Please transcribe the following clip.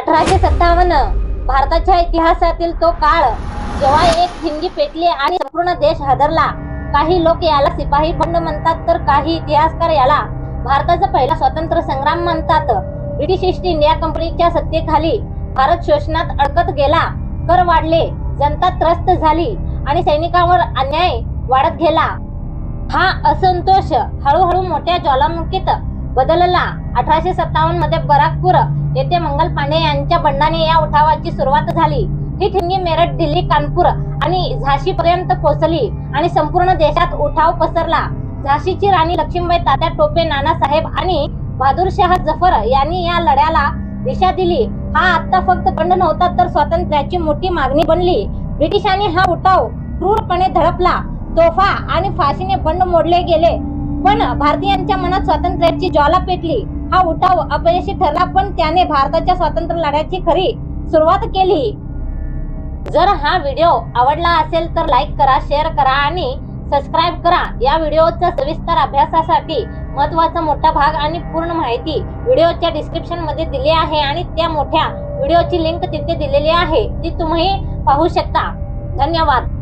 1857 भारताच्या इतिहासातील तो काळ जेव्हा एक ठिणगी पेटली आणि संपूर्ण देश हादरला। काही लोक याला सिपाही बंड म्हणतात तर काही इतिहासकार याला भारताचा पहिला स्वातंत्र्य संग्राम म्हणतात। ब्रिटिश ईस्ट इंडिया कंपनीच्या सत्तेखाली भारत शोषणात अडकत गेला, कर वाढले, जनता त्रस्त झाली आणि सैनिकांवर अन्याय वाढत गेला। हा असंतोष हळूहळू मोठ्या ज्वालामुखीत बदलला। 1857 मध्ये बराकपूर येथे मंगल पांडे यांच्या बंडाने या उठावाची सुरुवात झाली। ही ठिणगी मेरठ, दिल्ली, कानपूर आणि झाशी पर्यंत पोहोचली आणि संपूर्ण देशात उठाव पसरला। झाशीची राणी लक्ष्मीबाई, तात्या टोपे, नानासाहेब आणि बहादूरशाह जफर यांनी या लढ्याला दिशा दिली। हा आता फक्त बंड नव्हता तर स्वातंत्र्याची मोठी मागणी बनली। ब्रिटिशांनी हा उठाव क्रूरपणे धडपला, तोफा आणि फाशीने बंड मोडले गेले, पण भारतीयांच्या मनात स्वातंत्र्याची ज्वाला पेटली। हा उठाव अपयशी ठरला, पण त्याने भारताच्या स्वातंत्र्य लढ्याची खरी सुरुवात केली। जर हा व्हिडिओ आवडला असेल तर लाईक करा, शेअर करा आणि सबस्क्राईब करा। या व्हिडिओचा सविस्तर अभ्यासासाठी महत्त्वाचा मोठा भाग आणि पूर्ण माहिती व्हिडिओच्या डिस्क्रिप्शन मध्ये दिली आहे आणि त्या मोठ्या व्हिडिओची लिंक तिथे दिलेली आहे, ती तुम्ही पाहू शकता। धन्यवाद।